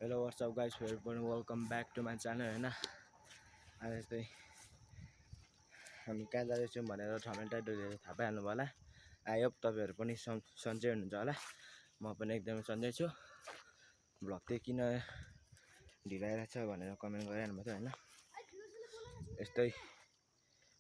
Hello what's up guys फेरि पनि welcome back to my channel होइन। आज चाहिँ हामी कहाँ जाँदैछौँ भनेर थमेल टाइटलले थाहा पाइहाल्नु भयो होला। आई होप तपाईँहरू पनि सन्चै हुनुहुन्छ होला। म पनि एकदमै सन्चै छु। भ्लग चाहिँ किन ढिलो आइरहेको छ भनेर कमेन्ट गरिहाल्नु भएको थियो होइन। यस्तै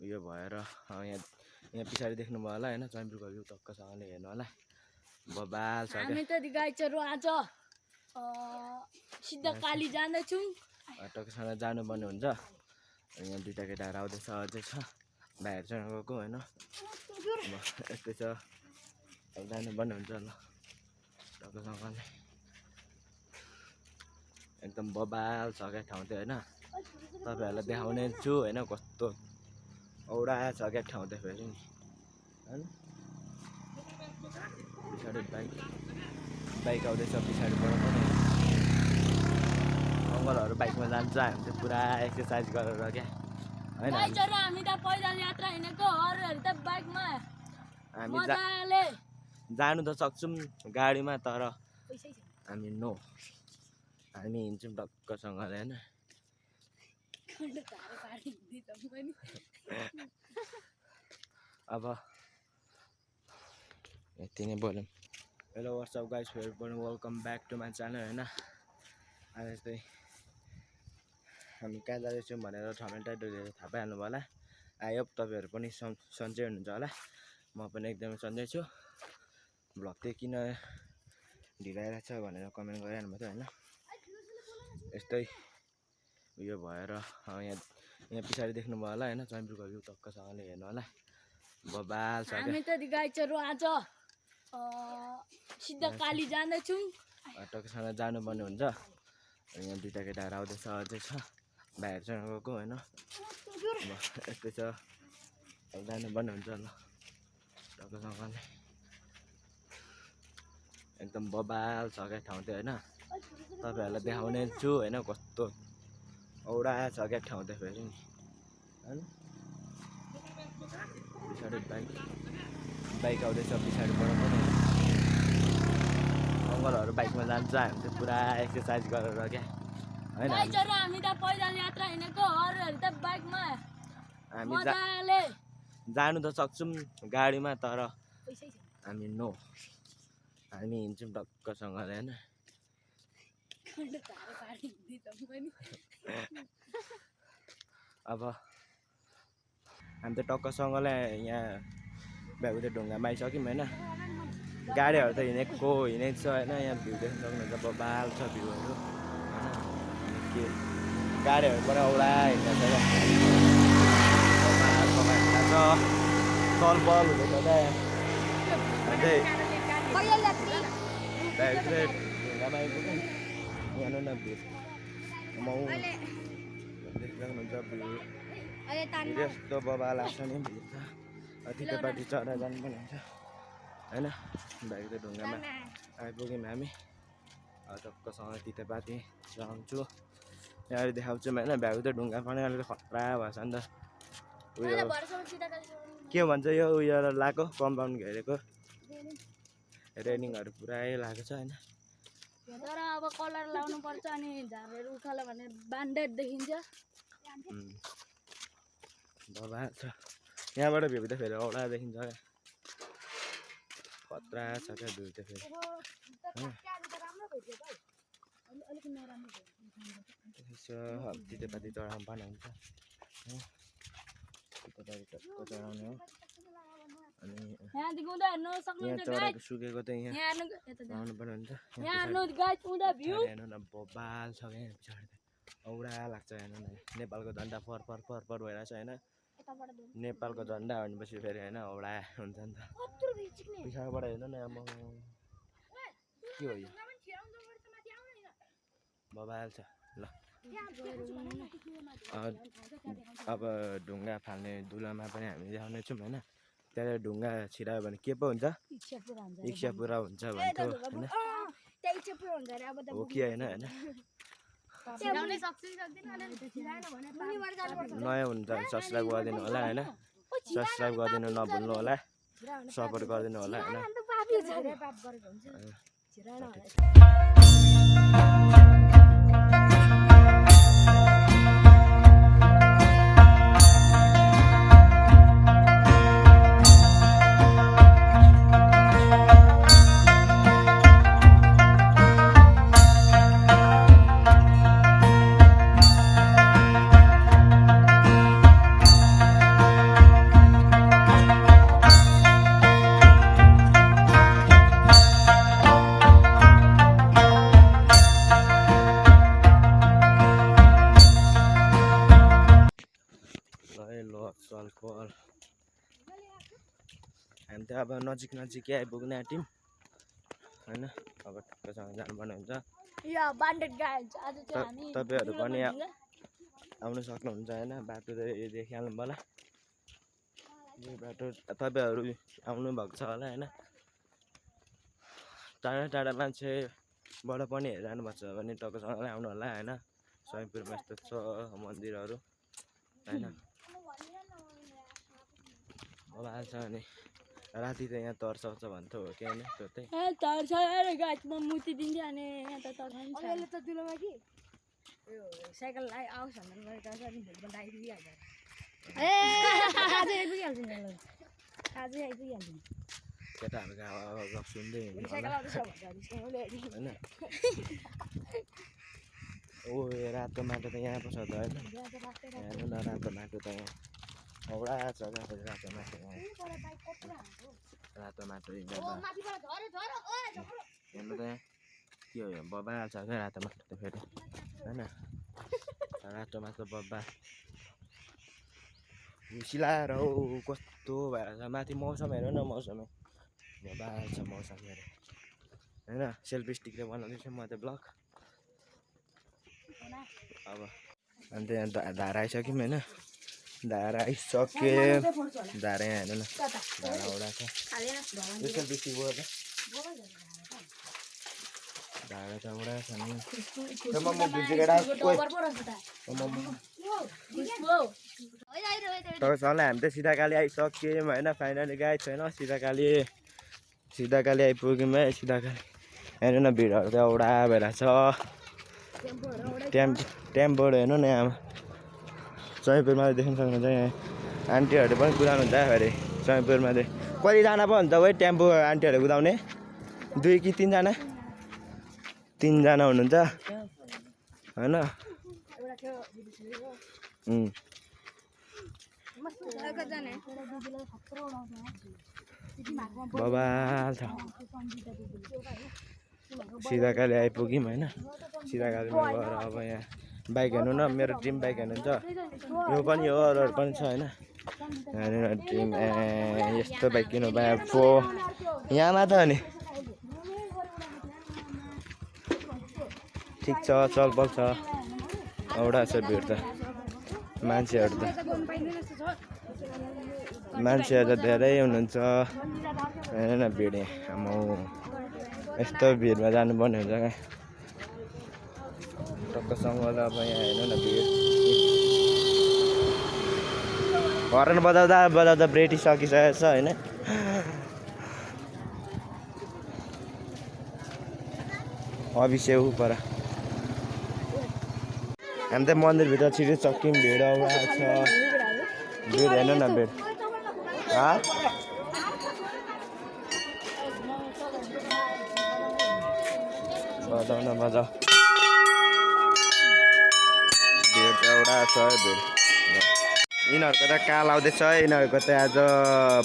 उयो भएर यहाँ पछाडि देख्नु भयो होला होइन, चैम्पुको भ्यू टक्कसँगले हेर्नु होला। बबाल छ हामी त गाइसहरु आज सिधा काली जाँदैछौँ। टक्कसँग जानुपर्ने हुन्छ। यहाँ दुईवटा केटाहरू आउँदैछ, अझै छ भाइहरूसँग गएको होइन। यस्तै छ, जानुपर्ने हुन्छ ल टक्कसँगले। एकदम बबाल छ क्या ठाउँ चाहिँ होइन। तपाईँहरूलाई देखाउने छु होइन, कस्तो औडा छ क्या ठाउँ चाहिँ फेरि नि होइन। पछाडि बाइक आउँदैछ पछाडिबाट पनि। अङ्कलहरू बाइकमा जान्छ, हामी चाहिँ पुरा एक्सर्साइज गरेर क्या होइन। हामी त पैदल यात्रा हिँडेको, अरूहरू त बाइकमा हामी मजाले जानु त सक्छौँ गाडीमा, तर हामी हामी हिँड्छौँ टक्कसँगले होइन। अब यति नै बोलौँ। हेलो व्हाट्सअप गाइस फेरि पनि welcome back to my channel होइन। आज चाहिँ हामी कहाँ जाँदैछौँ भनेर थमेल टाइटलले थाहा पाइहाल्नु भयो होला। आई होप तपाईँहरू पनि सन्चै हुनुहुन्छ होला। म पनि एकदमै सन्चै छु। भ्लग चाहिँ किन ढिलो आइरहेको छ भनेर कमेन्ट गरिहाल्नु भएको थियो होइन। यस्तै उयो भएर यहाँ पछाडि देख्नु भयो होला होइन, चैम्पुको भ्यू टक्कसँगले हेर्नु होला। बबाल छ। हामी त गाइसहरु आज सिधा काली जाँदैछौँ। टक्कसँग जानुपर्ने हुन्छ। यहाँ दुईवटा केटाहरू आउँदैछ, अझै छ भाइहरूसँग गएको होइन। यस्तै छ, जानुपर्ने हुन्छ ल टक्कसँगले। एकदम बबाल छ क्या ठाउँ चाहिँ होइन। तपाईँहरूलाई देखाउने छु होइन, कस्तो औडा छ क्या ठाउँ चाहिँ फेरि नि होइन। पछाडि बाइक आउँदैछ पछाडिबाट पनि। अङ्कलहरू बाइकमा जान्छ, हामी चाहिँ पुरा एक्सर्साइज गरेर क्या होइन। हामी त पैदल यात्रा हिँडेको, अरूहरू त बाइकमा हामी मजाले जानु त सक्छौँ गाडीमा, तर हामी हिँड्छौँ टक्कसँगले होइन। अब हामी त टक्कसँगले यहाँ भ्यागुते ढुङ्गामा आइसक्यौँ होइन। गाडीहरू त हिँडेको छ होइन। यहाँ भ्यू देख्न सक्नुहुन्छ, बबाल छ भ्यूहरू होइन। के गाडीहरूबाट औडा हिँड्दा छ क्या, बबाल हिँड्दा छ, चलपल हुँदैछ क्या। भ्यागुते ढुङ्गामा आइपुग्यौँ। यहाँ न भ्यू देख्नुहुन्छ, भ्यू यस्तो बबाल आएको छ नि। भ्यू छ तितेपाटी चढेर जानु पनि हुन्छ होइन। भ्यागुते ढुङ्गामा आइपुग्यौँ हामी। टक्कसँग तितेपाती जान्छु, यहाँ देखाउँछु होइन। भ्यागुते ढुङ्गा पनि अलिकति खतरा भएछ नि त। उयो के भन्छ यो उयो लगाएको, कम्पाउन्ड घेरेको रेलिङहरू पुरै लगाएको छ होइन। तर अब कलर लाउनु पर्छ, अनि झारहरू उकालो भने बान्डेड देखिन्छ। बबाल छ। यहाँबाट भ्यू त फेरि औडा देखिन्छ क्या, खतरा छ क्या भ्यू त फेरि। तितेपाती चढाउनु पनि हुन्छ, तितेपाती टक्क चढाउने हो। अनि यहाँ चढेको सुकेको चाहिँ यहाँ आउनु पर्ने हुन्छ। हेर्नु न बबाल छ क्या यहाँ पछाडि त औडा लाग्छ। हेर्नु न नेपालको झन्डा फर भइरहेको छ होइन। नेपालको झन्डा भनेपछि फेरि होइन औडा हुन्छ नि त। पछाडिबाट हेर्नु न अब के हो यो, बबाल छ ल। अब ढुङ्गा फाल्ने दुलामा पनि हामी देखाउने छौँ होइन। त्यहाँ ढुङ्गा छिरायो भने के पो हुन्छ, इच्छा पुरा हुन्छ भन्थ्यो होइन। हो कि होइन होइन। नयाँ हुन्छ भने सब्सक्राइब गरिदिनु होला होइन। सब्सक्राइब गरिदिनु नभुल्नु होला, सपोर्ट गरिदिनु होला होइन। हामी त अब नजिकै आइपुग्ने आँट्यौँ होइन। अब टक्कसँग जानुपर्ने हुन्छ। या बान्डेड गाइज आज चाहिँ हामी तपाईँहरू पनि आउनु सक्नुहुन्छ होइन। बाटो त देखिहाल्नु होला। यो बाटो तपाईँहरू आउनुभएको छ होला होइन। टाढा मान्छेबाट पनि हेरेर जानुपर्छ भने टक्कसँगलाई आउनु होला होइन। स्वयंपुरमा यस्तो छ मन्दिरहरू होइन। अब आएछ भने राति त यहाँ तर्साउँछ भन्थ्यो हो कि होइन। त्यो चाहिँ तर्छ अरे गाइज म मुति दिन्छु अनि यहाँ त तर्साउँछ अहिले त दिलोमा कि यो साइकल आओस् भनेर गरेको छ अनि भोलिपल्ट आइपुगिहाल्छ। आजै आइपुगिहाल्छु नि आजै आइपुगिहाल्छु केटाहरूको गफ सुन्दै हिँड्नु होला होइन। ओ रातो माटो त यहाँ पो छ त होइन। हेर्नु न रातो माटो त यहाँ औडा छ रातो माटो। रातो माटो हेर्नु त यहाँ के हो यो बबाल छ क्या रातो माटो त फेरि होइन। रातो माटो बब्बा सिलाएर हौ कस्तो भएर छ माथि मौसम हेर्नु न। मौसम बबाल छ मौसम हेरेर होइन। सेल्फी स्टिकले बनाउँदैछु म त ब्लग। अब अन्त यहाँ धारा आइसक्यौँ होइन। धारा आइसक्यो। धारा यहाँ हेर्नु न धारा औडा छ। यो सेल्फी स्टिक भयो त धारा त औडा छ नि। तपाईँसँगलाई हामी त सिधाकाली आइसक्यौँ होइन। फाइनली गाई छैन सिधाकाली आइपुग्यौँ है। सिधाकाली हेर्नु न भिडहरू त औडा भइरहेछ। टेम्पोहरू हेर्नु न यहाँ स्वयंपुरमा देख्न सक्नुहुन्छ। यहाँ आन्टीहरूले पनि कुदाउनुहुन्छ अरे स्वयंपुरमा चाहिँ। कतिजना पो हुन्छ है टेम्पो आन्टीहरू कुदाउने? 2 कि 3 जना? 3 जना हुनुहुन्छ होइन। बबाल छ। सिधाकाली आइपुग्यौँ होइन। सिधाकालीमा गएर अब यहाँ बाइक हेर्नु न। मेरो ड्रिम बाइक हेर्नुहुन्छ यो पनि हो अरूहरू पनि छ होइन। हेर्नु न ड्रिम यस्तो बाइक किन्नु पाए पो यहाँमा त नि ठिक छ चलपल छ। औडा छ भिड त मान्छेहरू त धेरै हुनुहुन्छ हेर्नु न भिड यहाँ। यस्तो भिडमा जानुपर्ने हुन्छ क्या टक्कसँग। अब यहाँ हेर्नु न भिड हर्न बजाउँदा ब्रेटी सकिसकेको छ होइन। अभिषेक पर हामी त मन्दिरभित्र छिटो सक्यौँ। भिड औडा छ। भिड हेर्नु न भिड बजाउ न बजाउ। भिड त एउटा छ भिड। यिनीहरूको त काल आउँदैछ। यिनीहरूको त आज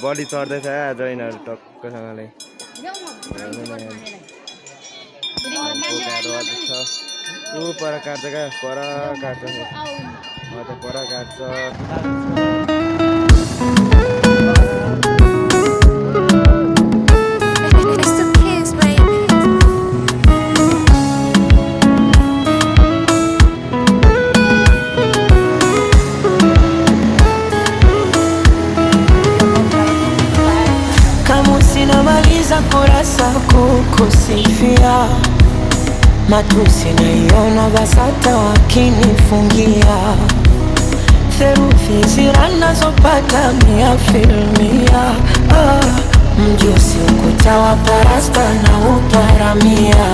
बलि चढ्दैछ आज यिनीहरू टक्कसँगले। पर काट्छ क्या पर काट्छ पर काट्छ। Kurasa kukusifia matusi naiona BASATA wakinifungia theruthi zira nazopata 100%. Mjusi ukuta wa parasta na uparamia.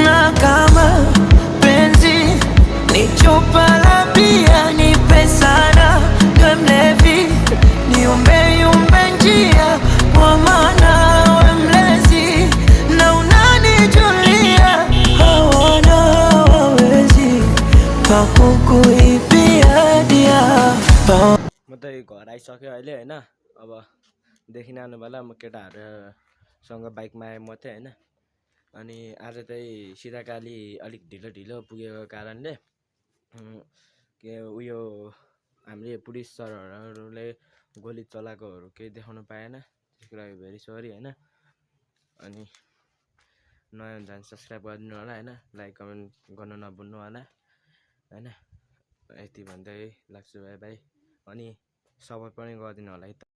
Na kama penzi ni chupa la bia nipe sana mlevi niumbe njia kwa maana म त घर आइसक्यो अहिले होइन। अब देखिन आउनु होला म केटाहरूसँग बाइकमा आएँ म चाहिँ होइन। अनि आज चाहिँ सिधाकाली अलिक ढिलो पुगेको कारणले के उयो हामीले पुलिस सरहरूले गोली चलाएकोहरू केही देखाउनु पाएन। त्यसको लागि भेरी सरी होइन। अनि नयाँ हुन्छ भने सब्सक्राइब गरिदिनु होला होइन, लाइक कमेन्ट गर्नु नभुल्नु होला होइन। यति भन्दै लाग्छु बाई बाई। अनि सपोर्ट पनि गरिदिनु होला है त।